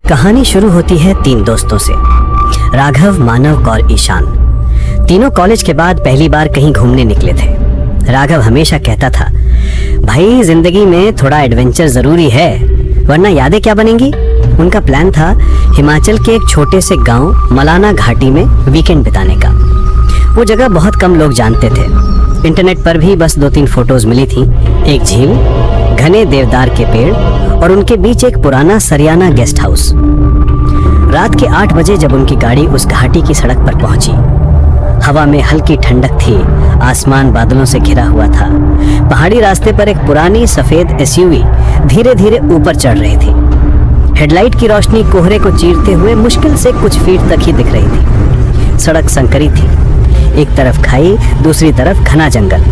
कहानी शुरू होती है तीन दोस्तों से, राघव, मानव और ईशान। तीनों कॉलेज के बाद पहली बार कहीं घूमने निकले थे। राघव हमेशा कहता था, भाई जिंदगी में थोड़ा एडवेंचर जरूरी है, वरना यादें क्या बनेंगी। उनका प्लान था हिमाचल के एक छोटे से गांव मलाना घाटी में वीकेंड बिताने का। वो जगह बहुत कम लोग जानते थे। इंटरनेट पर भी बस 2-3 फोटोज मिली थी। एक झील, घने देवदार के पेड़ और उनके बीच एक पुराना सरियाना गेस्ट हाउस। रात के 8 बजे जब उनकी गाड़ी उस घाटी की सड़क पर पहुंची, हवा में हल्की ठंडक थी, आसमान बादलों से घिरा हुआ था। पहाड़ी रास्ते पर एक पुरानी सफेद एसयूवी धीरे धीरे ऊपर चढ़ रही थी। हेडलाइट की रोशनी कोहरे को चीरते हुए मुश्किल से कुछ फीट तक ही दिख रही थी। सड़क संकरी थी, एक तरफ खाई, दूसरी तरफ घना जंगल।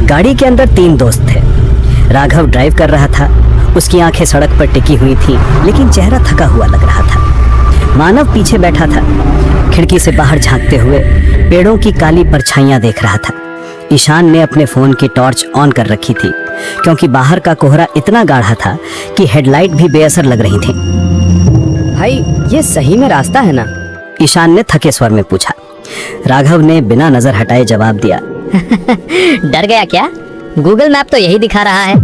गाड़ी के अंदर 3 दोस्त थे। राघव ड्राइव कर रहा था, उसकी आंखें सड़क पर टिकी हुई थी, लेकिन चेहरा थका हुआ लग रहा था। मानव पीछे बैठा था, खिड़की से बाहर झांकते हुए पेड़ों की काली परछाइयां देख रहा था। ईशान ने अपने फोन की टॉर्च ऑन कर रखी थी, क्योंकि बाहर का कोहरा इतना गाढ़ा था कि हेडलाइट भी बेअसर लग रही थी। भाई, ये सही में रास्ता है ना? ईशान ने थके स्वर में पूछा। राघव ने बिना नजर हटाए जवाब दिया। डर गया क्या? गूगल मैप तो यही दिखा रहा है,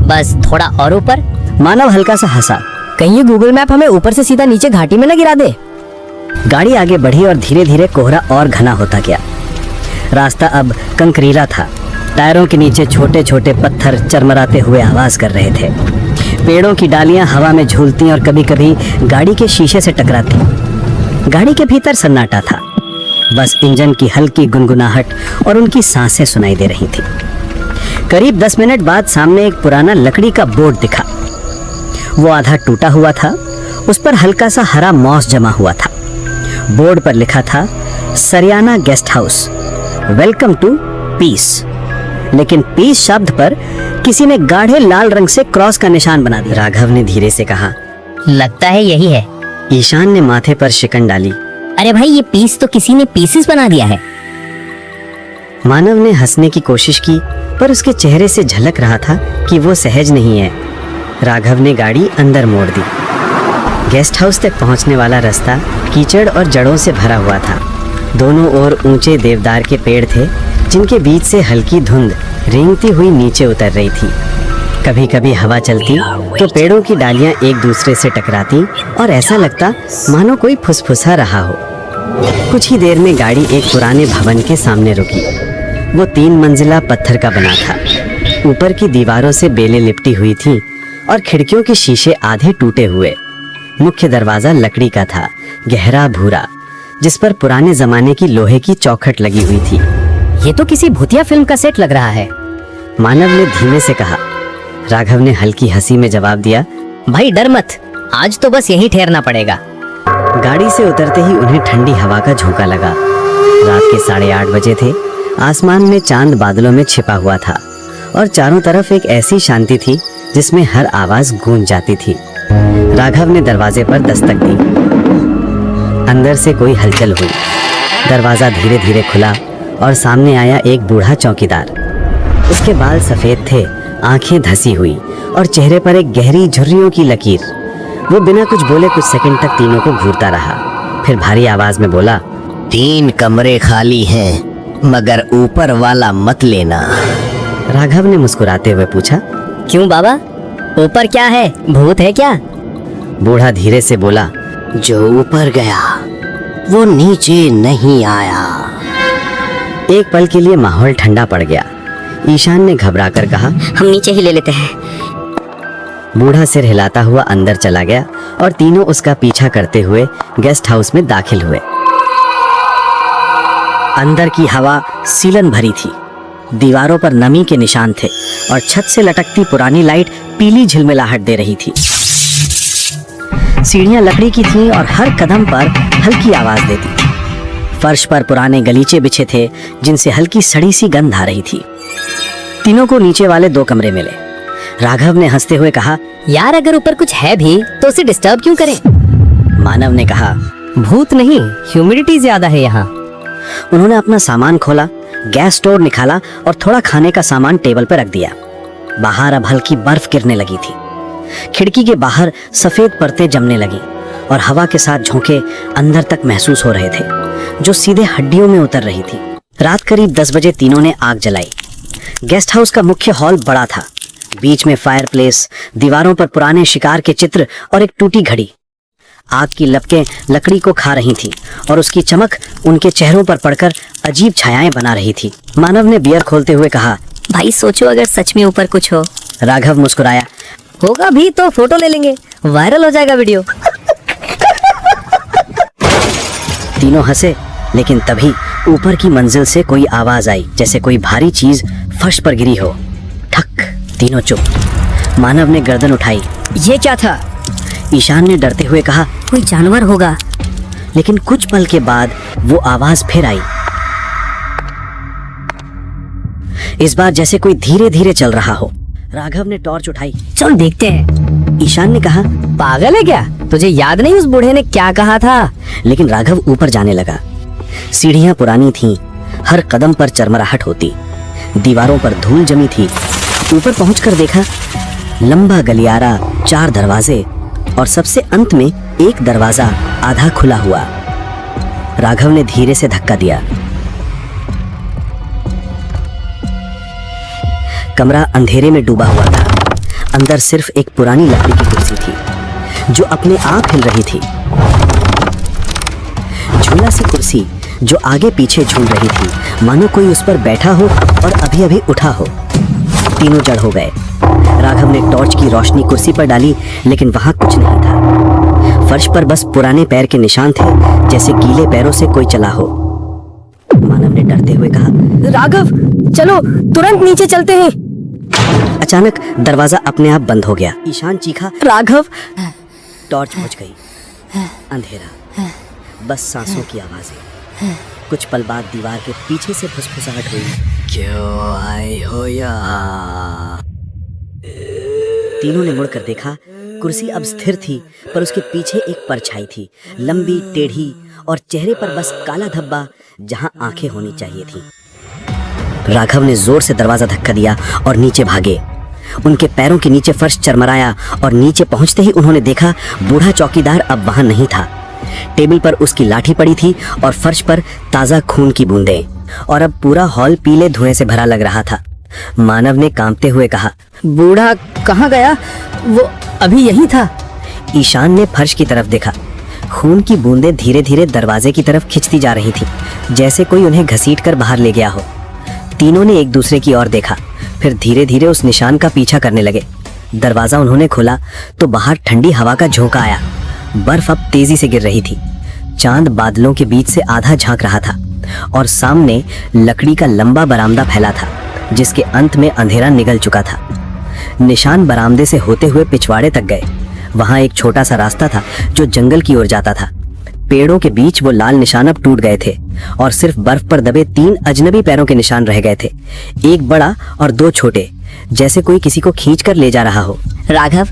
बस थोड़ा और ऊपर। मानव हल्का सा हंसा। कहीं ये गूगल मैप हमें ऊपर से सीधा नीचे घाटी में न गिरा दे। गाड़ी आगे बढ़ी और धीरे धीरे कोहरा और घना होता गया। रास्ता अब कंकरीला था। टायरों के नीचे छोटे छोटे पत्थर चरमराते हुए आवाज कर रहे थे। पेड़ों की डालियां हवा में झूलती और कभी कभी गाड़ी के शीशे से टकराती। गाड़ी के भीतर सन्नाटा था, बस इंजन की हल्की गुनगुनाहट और उनकी सांसें सुनाई दे रही थी। करीब 10 मिनट बाद सामने एक पुराना लकड़ी का बोर्ड दिखा। वो आधा टूटा हुआ था, उस पर हल्का सा हरा मॉस जमा हुआ था। बोर्ड पर लिखा था, Sariyana guest house, welcome to peace. लेकिन पीस शब्द पर किसी ने गाढ़े लाल रंग से क्रॉस का निशान बना दिया। राघव ने धीरे से कहा, लगता है यही है। ईशान ने माथे पर शिकन डाली। अरे भाई, ये पीस तो किसी ने पीसेस बना दिया है। मानव ने हंसने की कोशिश की, पर उसके चेहरे से झलक रहा था कि वो सहज नहीं है। राघव ने गाड़ी अंदर मोड़ दी। गेस्ट हाउस तक पहुंचने वाला रास्ता कीचड़ और जड़ों से भरा हुआ था। दोनों ओर ऊंचे देवदार के पेड़ थे, जिनके बीच से हल्की धुंध रेंगती हुई नीचे उतर रही थी। कभी कभी हवा चलती तो पेड़ों की डालियां एक दूसरे से टकराती और ऐसा लगता मानो कोई फुसफुसा रहा हो। कुछ ही देर में गाड़ी एक पुराने भवन के सामने रुकी। वो 3 मंजिला पत्थर का बना था। ऊपर की दीवारों से बेलें लिपटी हुई थी और खिड़कियों के शीशे आधे टूटे हुए। मुख्य दरवाजा लकड़ी का था, गहरा भूरा, जिस पर पुराने जमाने की लोहे की चौखट लगी हुई थी। ये तो किसी भूतिया फिल्म का सेट लग रहा है, मानव ने धीमे से कहा। राघव ने हल्की हंसी में जवाब दिया, भाई डर मत, आज तो बस यहीं ठहरना पड़ेगा। गाड़ी से उतरते ही उन्हें ठंडी हवा का झोंका लगा। रात के 8:30 बजे थे। आसमान में चांद बादलों में छिपा हुआ था और चारों तरफ एक ऐसी शांति थी जिसमें हर आवाज गूंज जाती थी। राघव ने दरवाजे पर दस्तक दी। अंदर से कोई हलचल हुई। दरवाजा धीरे धीरे खुला और सामने आया एक बूढ़ा चौकीदार। उसके बाल सफेद थे, आंखें धसी हुई और चेहरे पर एक गहरी झुर्रियों की लकीर। वो बिना कुछ बोले कुछ सेकंड तक तीनों को घूरता रहा, फिर भारी आवाज में बोला, 3 कमरे खाली हैं, मगर ऊपर वाला मत लेना। राघव ने मुस्कुराते हुए पूछा, क्यों बाबा, ऊपर क्या है? भूत है क्या? बूढ़ा धीरे से बोला, जो ऊपर गया वो नीचे नहीं आया। एक पल के लिए माहौल ठंडा पड़ गया। ईशान ने घबराकर कहा, हम नीचे ही ले लेते हैं। बूढ़ा सिर हिलाता हुआ अंदर चला गया और तीनों उसका पीछा करते हुए गेस्ट हाउस में दाखिल हुए। अंदर की हवा सीलन भरी थी। दीवारों पर नमी के निशान थे और छत से लटकती पुरानी लाइट पीली झिलमिलाहट दे रही थी। सीढ़ियां लकड़ी की थीं और हर कदम पर हल्की आवाज देती। फर्श पर पुराने गलीचे बिछे थे, जिनसे हल्की सड़ी सी गंध आ रही थी। तीनों को नीचे वाले 2 कमरे मिले। राघव ने हंसते हुए कहा, यार अगर ऊपर कुछ है भी तो उसे डिस्टर्ब क्यों करें? मानव ने कहा, भूत नहीं, ह्यूमिडिटी ज्यादा है यहाँ। उन्होंने अपना सामान खोला, गैस स्टोव निकाला और थोड़ा खाने का सामान टेबल पर रख दिया। बाहर अब हल्की बर्फ गिरने लगी थी। खिड़की के बाहर सफेद परतें जमने लगी और हवा के साथ झोंके अंदर तक महसूस हो रहे थे, जो सीधे हड्डियों में उतर रही थी। रात करीब 10 बजे तीनों ने आग जलाई। गेस्ट हाउस का मुख्य हॉल बड़ा था, बीच में फायरप्लेस, दीवारों पर पुराने शिकार के चित्र और एक टूटी घड़ी। आग की लपटें लकड़ी को खा रही थीं और उसकी चमक उनके चेहरों पर पड़कर अजीब छायाएं बना रही थी। मानव ने बियर खोलते हुए कहा, भाई सोचो अगर सच में ऊपर कुछ हो। राघव मुस्कुराया, होगा भी तो फोटो ले लेंगे, वायरल हो जाएगा वीडियो। तीनों हंसे, लेकिन तभी ऊपर की मंजिल से कोई आवाज आई, जैसे कोई भारी चीज फर्श पर गिरी हो। ठक। तीनों चुप। मानव ने गर्दन उठाई। ये क्या था? ईशान ने डरते हुए कहा, कोई जानवर होगा। लेकिन कुछ पल के बाद वो आवाज फिर आई, इस बार जैसे कोई धीरे धीरे चल रहा हो। राघव ने टॉर्च उठाई। चल देखते हैं। ईशान ने कहा, पागल है क्या? तुझे याद नहीं उस बूढ़े ने क्या कहा था? लेकिन राघव ऊपर जाने लगा। सीढ़ियां पुरानी थीं, हर कदम पर चरमराहट होती, दीवारों पर धूल जमी थी। ऊपर पहुंचकर देखा, लंबा गलियारा, 4 दरवाजे और सबसे अंत में एक दरवाजा आधा खुला हुआ। राघव ने धीरे से धक्का दिया। कमरा अंधेरे में डूबा हुआ था। अंदर सिर्फ एक पुरानी लकड़ी की कुर्सी थी, जो अपने आप हिल रही थी। झूला सी कुर्सी जो आगे पीछे झूल रही थी, मानो कोई उस पर बैठा हो और अभी अभी उठा हो। तीनों जड़ हो गए। राघव ने टॉर्च की रोशनी कुर्सी पर डाली, लेकिन वहां कुछ नहीं था। फर्श पर बस पुराने पैर के निशान थे, जैसे गीले पैरों से कोई चला हो। मानव ने डरते हुए कहा, राघव चलो तुरंत नीचे चलते हैं। अचानक दरवाजा अपने आप बंद हो गया। ईशान चीखा, राघव। टॉर्च बुझ गई। अंधेरा, बस सांसों की आवाजें। कुछ पल बाद दीवार के पीछे से फुसफुसाहट हुई, क्यों आए हो यहाँ? तीनों ने मुड़कर देखा। कुर्सी अब स्थिर थी, पर उसके पीछे एक परछाई थी, लंबी, टेढ़ी और चेहरे पर बस काला धब्बा जहां आंखें होनी चाहिए थी। राघव ने जोर से दरवाजा धक्का दिया और नीचे भागे। उनके पैरों के नीचे फर्श चरमराया और नीचे पहुंचते ही उन्होंने देखा, बूढ़ा चौकीदार अब वहां नहीं था। टेबल पर उसकी लाठी पड़ी थी और फर्श पर ताजा खून की बूंदें, और अब पूरा हॉल पीले धुएं से भरा लग रहा था। मानव ने कांपते हुए कहा, बूढ़ा कहाँ गया? वो अभी यही था। ईशान ने फर्श की तरफ देखा। खून की बूंदें धीरे धीरे दरवाजे की तरफ खिंचती जा रही थी, जैसे कोई उन्हें घसीटकर बाहर ले गया हो। तीनों ने एक दूसरे की ओर देखा, फिर धीरे धीरे उस निशान का पीछा करने लगे। दरवाजा उन्होंने खोला तो बाहर ठंडी हवा का झोंका आया। बर्फ अब तेजी से गिर रही थी। चांद बादलों के बीच से आधा झांक रहा था और सामने लकड़ी का लंबा बरामदा फैला था, जिसके अंत में अंधेरा निगल चुका था। निशान बरामदे से होते हुए पिछवाड़े तक गए। वहां एक छोटा सा रास्ता था जो जंगल की ओर जाता था। पेड़ों के बीच वो लाल निशान अब टूट गए थे और सिर्फ बर्फ पर दबे 3 अजनबी पैरों के निशान रह गए थे, एक बड़ा और 2 छोटे, जैसे कोई किसी को खींच कर ले जा रहा हो। राघव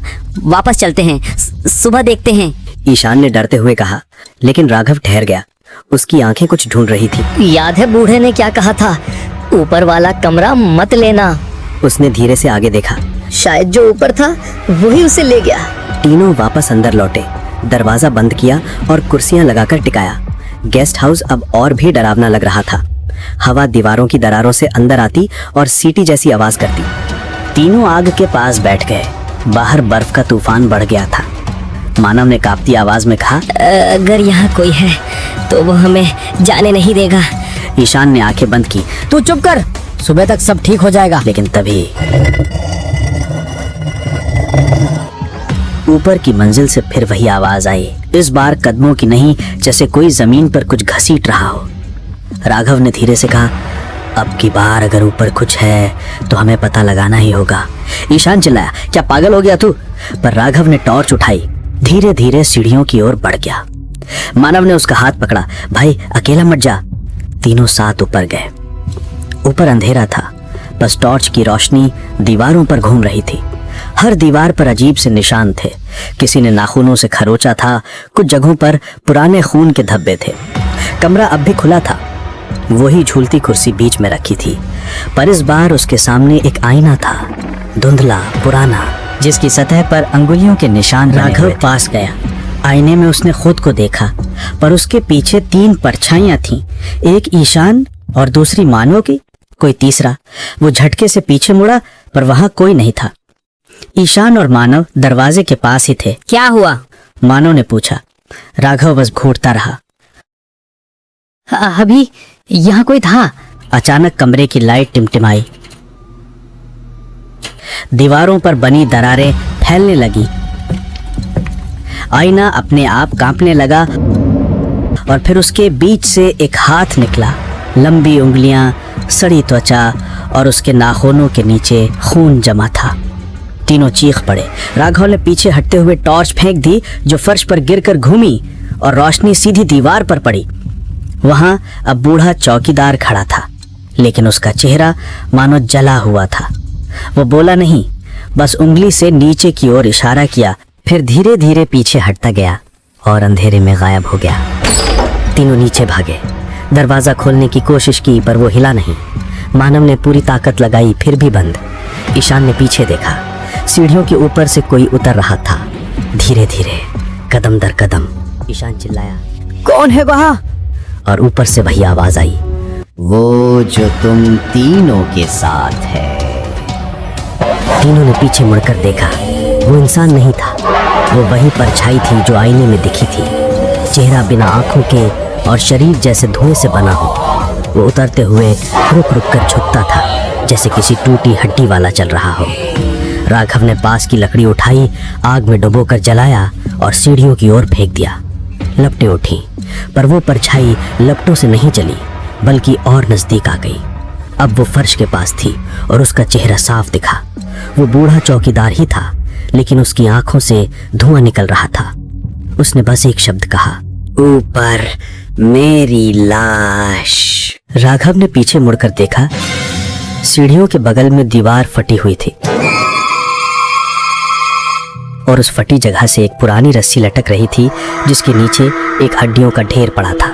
वापस चलते हैं, सुबह देखते हैं। ईशान ने डरते हुए कहा, लेकिन राघव ठहर गया। उसकी आंखें कुछ ढूंढ रही थी। याद है बूढ़े ने क्या कहा था? ऊपर वाला कमरा मत लेना। उसने धीरे से आगे देखा। शायद जो ऊपर था वही उसे ले गया। तीनों वापस अंदर लौटे, दरवाजा बंद किया और कुर्सियां लगाकर टिकाया। गेस्ट हाउस अब और भी डरावना लग रहा था। हवा दीवारों की दरारों से अंदर आती और सीटी जैसी आवाज करती। तीनों आग के पास बैठ गए। बाहर बर्फ का तूफान बढ़ गया था। मानव ने कांपती आवाज में कहा, अगर यहाँ कोई है तो वो हमें जाने नहीं देगा। ईशान ने आंखें बंद की। तू चुप कर, सुबह तक सब ठीक हो जाएगा। लेकिन तभी ऊपर की मंजिल से फिर वही आवाज आई। इस बार कदमों की नहीं, जैसे कोई जमीन पर कुछ घसीट रहा हो। राघव ने धीरे से कहा, अब की बार अगर ऊपर कुछ है तो हमें पता लगाना ही होगा। ईशान चिल्लाया, क्या पागल हो गया तू? पर राघव ने टॉर्च उठाई, धीरे धीरे सीढ़ियों की ओर बढ़ गया। मानव ने उसका हाथ पकड़ा, भाई अकेला मत जा। तीनों साथ ऊपर गए। ऊपर अंधेरा था, बस टॉर्च की रोशनी दीवारों पर घूम रही थी। हर दीवार पर अजीब से निशान थे। किसी ने नाखूनों से खरोचा था, कुछ जगहों पर पुराने खून के धब्बे थे। कमरा अब भी खुला था। वही झूलती कुर्सी बीच में रखी थी, पर इस बार उसके सामने एक आईना था, धुंधला, पुराना, जिसकी सतह पर अंगुलियों के निशान। राघव पास गया, आईने में उसने खुद को देखा, पर उसके पीछे 3 परछाइयां थीं, एक ईशान और दूसरी मानव की, कोई तीसरा। वो झटके से पीछे मुड़ा, पर वहां कोई नहीं था। ईशान और मानव दरवाजे के पास ही थे। क्या हुआ? मानव ने पूछा। राघव बस घूरता रहा। अभी यहाँ कोई था। अचानक कमरे की लाइट टिमटिमाई, दीवारों पर बनी दरारें फैलने लगी, आईना अपने आप कांपने लगा और फिर उसके बीच से एक हाथ निकला। लंबी उंगलियां, सड़ी त्वचा और उसके नाखूनों के नीचे खून जमा था। तीनों चीख पड़े। राघव ने पीछे हटते हुए टॉर्च फेंक दी, जो फर्श पर गिरकर घूमी और रोशनी सीधी दीवार पर पड़ी। वहां अब बूढ़ा चौकीदार खड़ा था, लेकिन उसका चेहरा मानो जला हुआ था। वो बोला नहीं, बस उंगली से नीचे की ओर इशारा किया, फिर धीरे धीरे पीछे हटता गया और अंधेरे में गायब हो गया। तीनों नीचे भागे, दरवाजा खोलने की कोशिश की, पर वो हिला नहीं। मानव ने पूरी ताकत लगाई, फिर भी बंद। ईशान ने पीछे देखा, सीढ़ियों के ऊपर से कोई उतर रहा था, धीरे धीरे, कदम दर कदम। ईशान चिल्लाया, कौन है वहां? और ऊपर से वही आवाज आई, वो जो तुम तीनों के साथ है। तीनों ने पीछे मुड़कर देखा। वो इंसान नहीं था, वो वही परछाई थी जो आईने में दिखी थी। चेहरा बिना आंखों के और शरीर जैसे धुएं से बना हो। वो उतरते हुए रुक रुक कर झुकता था, जैसे किसी टूटी हड्डी वाला चल रहा हो। राघव ने पास की लकड़ी उठाई, आग में डुबोकर जलाया और सीढ़ियों की ओर फेंक दिया। लपटें उठी, पर वो परछाई लपटों से नहीं चली, बल्कि और नजदीक आ गई। अब वो फर्श के पास थी और उसका चेहरा साफ दिखा। वो बूढ़ा चौकीदार ही था, लेकिन उसकी आंखों से धुआं निकल रहा था। उसने बस एक शब्द कहा, ऊपर मेरी लाश। राघव ने पीछे मुड़कर देखा। सीढ़ियों के बगल में दीवार फटी हुई थी और उस फटी जगह से एक पुरानी रस्सी लटक रही थी, जिसके नीचे एक हड्डियों का ढेर पड़ा था।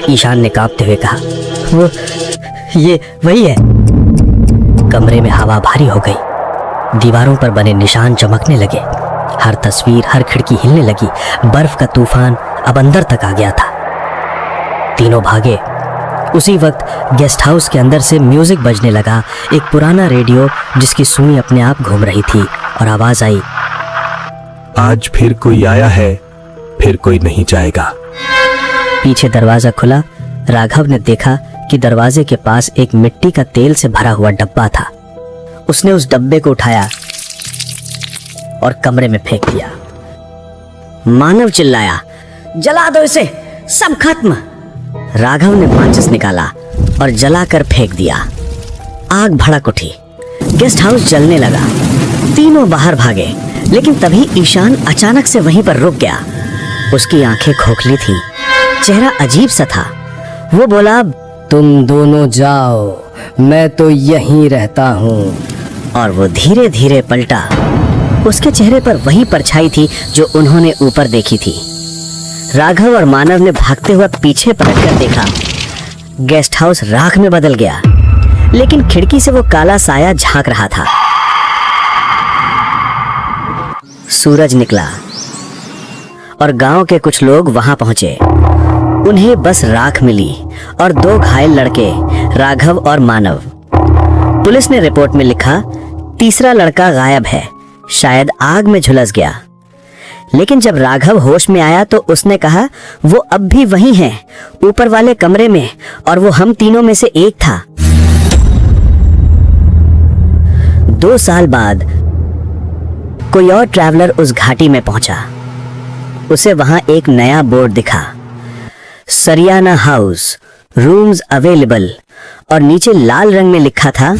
ईशान ने कांपते हुए कहा, वो ये वही है। कमरे में हवा भारी हो गई, दीवारों पर बने निशान चमकने लगे, हर तस्वीर, हर खिड़की हिलने लगी। बर्फ का तूफान अब अंदर तक आ गया था। तीनों भागे। उसी वक्त गेस्ट हाउस के अंदर से म्यूजिक बजने लगा, एक पुराना रेडियो जिसकी सुई अपने आप घूम रही थी, और आवाज आई, आज फिर कोई आया है, फिर कोई नहीं जाएगा। पीछे दरवाजा खुला। राघव ने देखा कि दरवाजे के पास एक मिट्टी का तेल से भरा हुआ डब्बा था। उसने उस डब्बे को उठाया और कमरे में फेंक दिया। मानव चिल्लाया, जला दो इसे, सब खत्म। राघव ने माचिस निकाला और जलाकर फेंक दिया। आग भड़क उठी, गेस्ट हाउस जलने लगा। तीनों बाहर भागे, लेकिन तभी ईशान अचानक से वहीं पर रुक गया। उसकी आंखें खोखली थीं, चेहरा अजीब सा था। वो बोला, तुम दोनों जाओ, मैं तो यहीं रहता हूँ। और वो धीरे धीरे पलटा। उसके चेहरे पर वही परछाई थी जो उन्होंने ऊपर देखी थी। राघव और मानव ने भागते हुए पीछे पलटकर देखा। गेस्ट हाउस राख में बदल गया, लेकिन खिड़की से वो काला साया झांक रहा था। सूरज निकला और गांव के कुछ लोग वहां पहुंचे। उन्हें बस राख मिली और 2 घायल लड़के, राघव और मानव। पुलिस ने रिपोर्ट में लिखा, तीसरा लड़का गायब है, शायद आग में झुलस गया। लेकिन जब राघव होश में आया तो उसने कहा, वो अब भी वहीं है, ऊपर वाले कमरे में, और वो हम तीनों में से एक था। 2 साल बाद कोई और ट्रैवलर उस घाटी में पहुंचा। उसे वहां एक नया बोर्ड दिखा, सरियाना हाउस, रूम्स अवेलेबल, और नीचे लाल रंग में लिखा था,